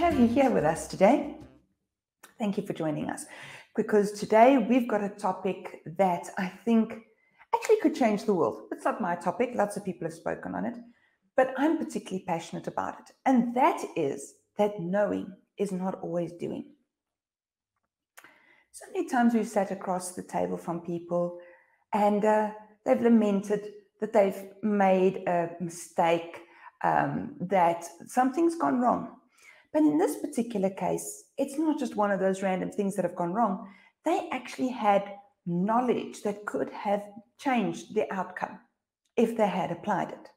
have you here with us today. Thank you for joining us, because today we've got a topic that I think actually could change the world. It's not my topic, lots of people have spoken on it, but I'm particularly passionate about it. And that is that knowing is not always doing. So many times we've sat across the table from people and they've lamented that they've made a mistake, that something's gone wrong. But in this particular case, it's not just one of those random things that have gone wrong. They actually had knowledge that could have changed the outcome if they had applied it.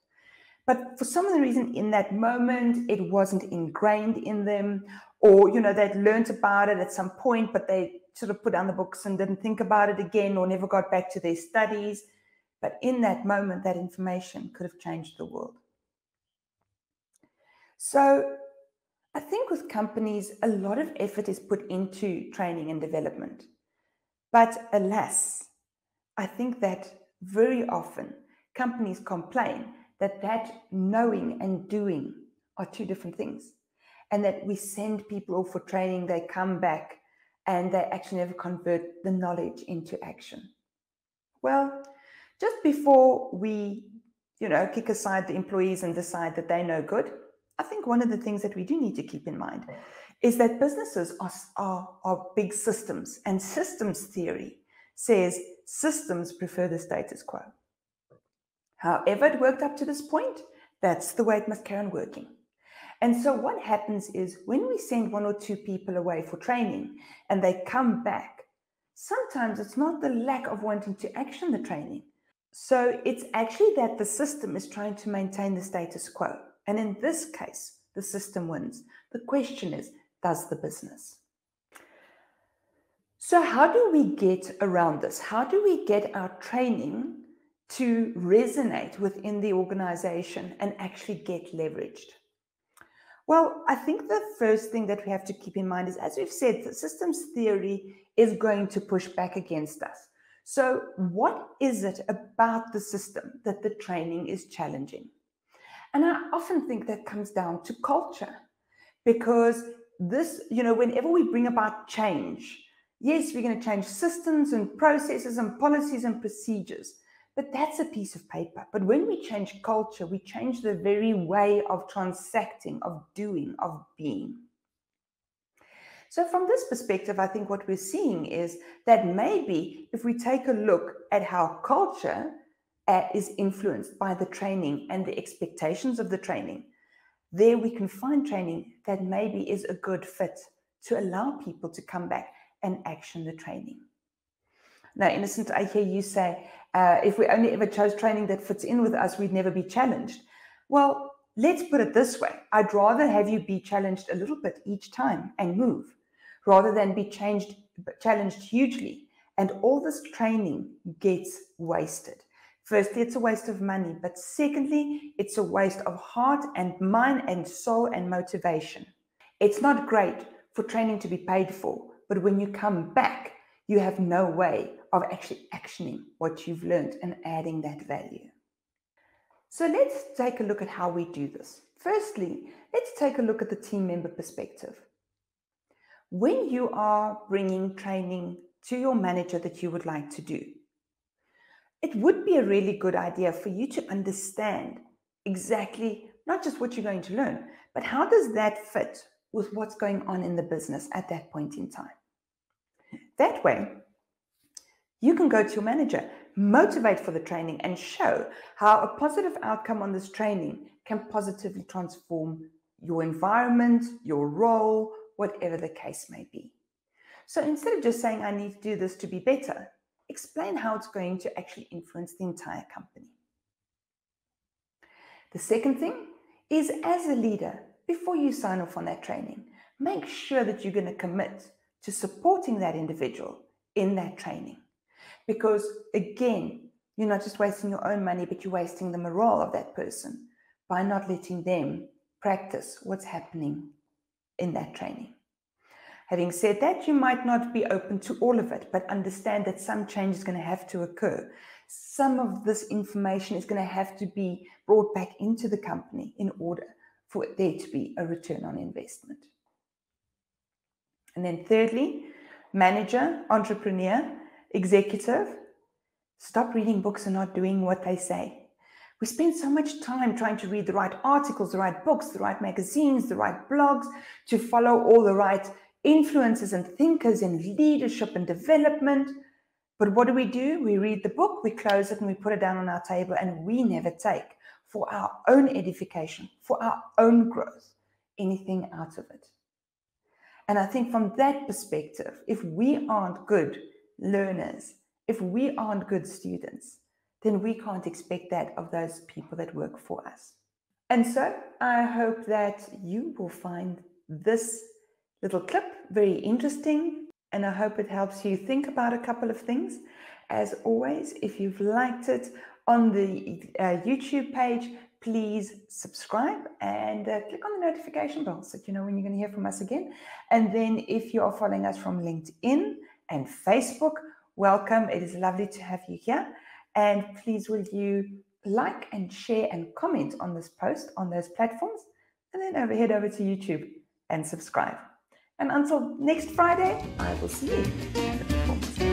But for some reason in that moment, it wasn't ingrained in them, or, they'd learned about it at some point, but they sort of put down the books and didn't think about it again, or never got back to their studies. But in that moment, that information could have changed the world. So I think with companies, a lot of effort is put into training and development. But alas, I think that very often companies complain that knowing and doing are two different things. And that we send people off for training, they come back, and they actually never convert the knowledge into action. Well, just before we, kick aside the employees and decide that they know good, I think one of the things that we do need to keep in mind is that businesses are big systems, and systems theory says systems prefer the status quo. However it worked up to this point, that's the way it must carry on working. And so what happens is when we send one or two people away for training and they come back, sometimes it's not the lack of wanting to action the training. So it's actually that the system is trying to maintain the status quo. And in this case, the system wins. The question is, does the business? So how do we get around this? How do we get our training to resonate within the organization and actually get leveraged? Well, I think the first thing that we have to keep in mind is, as we've said, the systems theory is going to push back against us. So what is it about the system that the training is challenging? And I often think that comes down to culture, because this, whenever we bring about change, yes, we're going to change systems and processes and policies and procedures, but that's a piece of paper. But when we change culture, we change the very way of transacting, of doing, of being. So from this perspective, I think what we're seeing is that maybe if we take a look at how culture is influenced by the training and the expectations of the training, there we can find training that maybe is a good fit to allow people to come back and action the training. Now, Innocent, I hear you say, if we only ever chose training that fits in with us, we'd never be challenged. Well, let's put it this way. I'd rather have you be challenged a little bit each time and move, rather than be challenged hugely and all this training gets wasted. Firstly, it's a waste of money, but secondly, it's a waste of heart and mind and soul and motivation. It's not great for training to be paid for, but when you come back, you have no way of actually actioning what you've learned and adding that value. So let's take a look at how we do this. Firstly, let's take a look at the team member perspective. When you are bringing training to your manager that you would like to do, it would be a really good idea for you to understand exactly not just what you're going to learn, but how does that fit with what's going on in the business at that point in time. That way, you can go to your manager, motivate for the training, and show how a positive outcome on this training can positively transform your environment, your role, whatever the case may be. So instead of just saying, I need to do this to be better, explain how it's going to actually influence the entire company. The second thing is, as a leader, before you sign off on that training, make sure that you're going to commit to supporting that individual in that training. Because again, you're not just wasting your own money, but you're wasting the morale of that person by not letting them practice what's happening in that training. Having said that, you might not be open to all of it, but understand that some change is going to have to occur. Some of this information is going to have to be brought back into the company in order for there to be a return on investment. And then thirdly, manager, entrepreneur, executive, stop reading books and not doing what they say. We spend so much time trying to read the right articles, the right books, the right magazines, the right blogs, to follow all the right influencers and thinkers in leadership and development. But what do? We read the book, we close it, and we put it down on our table, and we never take, for our own edification, for our own growth, anything out of it. And I think from that perspective, if we aren't good learners, if we aren't good students, then we can't expect that of those people that work for us. And so I hope that you will find this little clip very interesting, and I hope it helps you think about a couple of things. As always, if you've liked it on the YouTube page, please subscribe and click on the notification bell so that you know when you're going to hear from us again. And then if you are following us from LinkedIn and Facebook, welcome. It is lovely to have you here. And please will you like and share and comment on this post on those platforms, and then head over to YouTube and subscribe. And until next Friday, I will see you at the Performance Café.